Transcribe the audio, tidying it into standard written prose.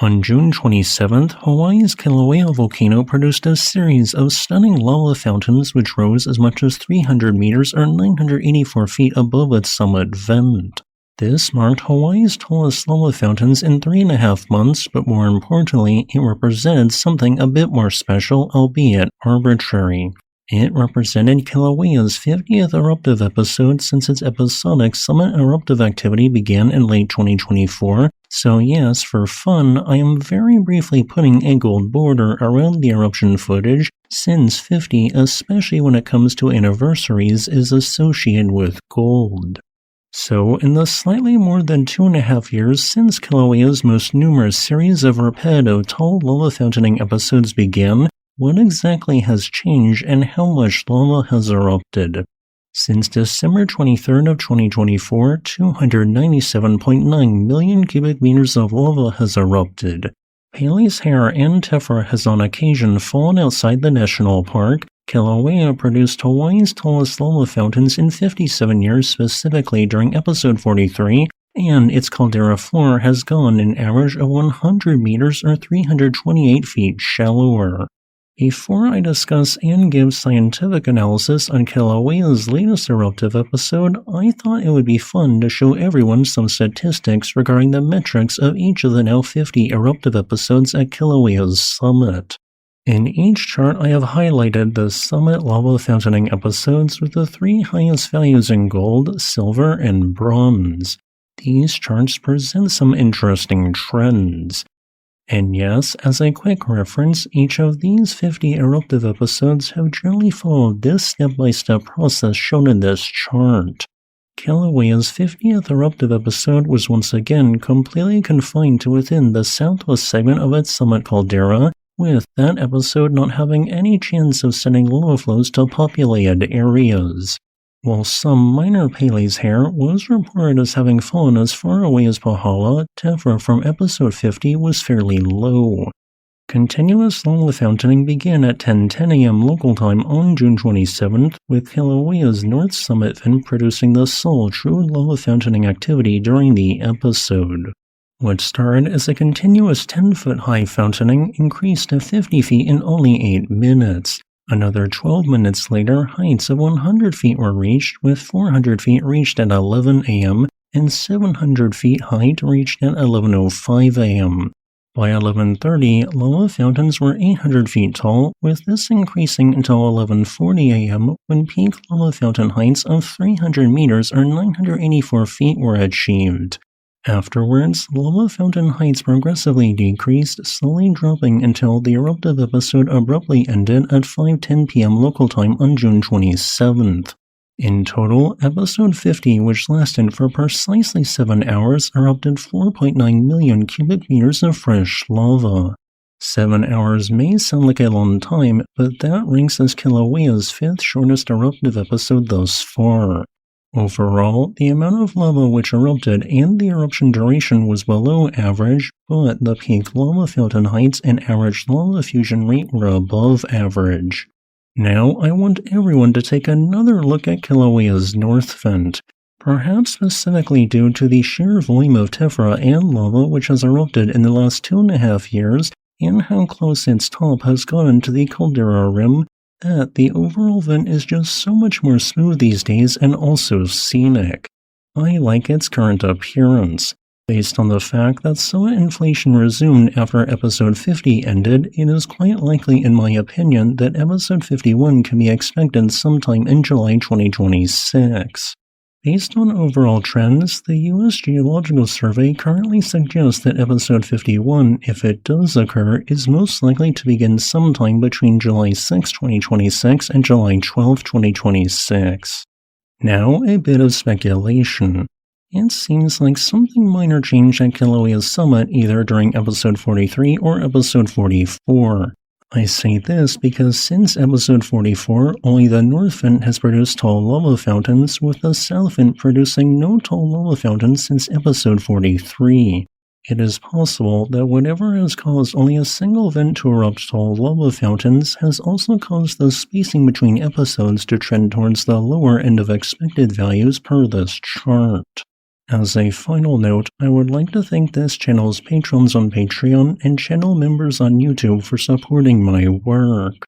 On June 27th, Hawaii's Kilauea Volcano produced a series of stunning lava fountains which rose as much as 300 meters or 984 feet above its summit vent. This marked Hawaii's tallest lava fountains in 3.5 months, but more importantly, it represented something a bit more special, albeit arbitrary. It represented Kilauea's 50th eruptive episode since its episodic summit eruptive activity began in late 2024, so yes, for fun, I am very briefly putting a gold border around the eruption footage, since 50, especially when it comes to anniversaries, is associated with gold. So, in the slightly more than 2.5 years since Kilauea's most numerous series of repetitive tall lava fountaining episodes began, what exactly has changed and how much lava has erupted? Since December 23rd of 2024, 297.9 million cubic meters of lava has erupted. Pele's hair and tephra has on occasion fallen outside the national park. Kilauea produced Hawaii's tallest lava fountains in 57 years, specifically during episode 43, and its caldera floor has gone an average of 100 meters or 328 feet shallower. Before I discuss and give scientific analysis on Kilauea's latest eruptive episode, I thought it would be fun to show everyone some statistics regarding the metrics of each of the now 50 eruptive episodes at Kilauea's summit. In each chart I have highlighted the summit lava fountain episodes with the 3 highest values in gold, silver, and bronze. These charts present some interesting trends. And yes, as a quick reference, each of these 50 eruptive episodes have generally followed this step-by-step process shown in this chart. Kilauea's 50th eruptive episode was once again completely confined to within the southwest segment of its summit caldera, with that episode not having any chance of sending lava flows to populated areas. While some minor Pele's hair was reported as having fallen as far away as Pahala, tephra from episode 50 was fairly low. Continuous lava fountaining began at 10:10 a.m. local time on June 27th, with Kilauea's north summit vent producing the sole true lava fountaining activity during the episode. What started as a continuous 10-foot high fountaining increased to 50 feet in only 8 minutes. Another 12 minutes later, heights of 100 feet were reached, with 400 feet reached at 11 a.m. and 700 feet height reached at 11:05 a.m. By 11:30, lava fountains were 800 feet tall, with this increasing until 11:40 a.m. when peak lava fountain heights of 300 meters or 984 feet were achieved. Afterwards, lava fountain heights progressively decreased, slowly dropping until the eruptive episode abruptly ended at 5:10 p.m. local time on June 27th. In total, episode 50, which lasted for precisely 7 hours, erupted 4.9 million cubic meters of fresh lava. 7 hours may sound like a long time, but that ranks as Kilauea's 5th shortest eruptive episode thus far. Overall, the amount of lava which erupted and the eruption duration was below average, but the peak lava fountain heights and average lava fusion rate were above average. Now I want everyone to take another look at Kilauea's north vent, perhaps specifically due to the sheer volume of tephra and lava which has erupted in the last 2.5 years and how close its top has gotten to the caldera rim, that the overall vent is just so much more smooth these days and also scenic. I like its current appearance. Based on the fact that summit inflation resumed after episode 50 ended, it is quite likely in my opinion that episode 51 can be expected sometime in July 2026. Based on overall trends, the U.S. Geological Survey currently suggests that episode 51, if it does occur, is most likely to begin sometime between July 6, 2026 and July 12, 2026. Now, a bit of speculation. It seems like something minor changed at Kilauea's summit either during episode 43 or episode 44. I say this because since episode 44, only the north vent has produced tall lava fountains, with the south vent producing no tall lava fountains since episode 43. It is possible that whatever has caused only a single vent to erupt tall lava fountains has also caused the spacing between episodes to trend towards the lower end of expected values per this chart. As a final note, I would like to thank this channel's patrons on Patreon and channel members on YouTube for supporting my work.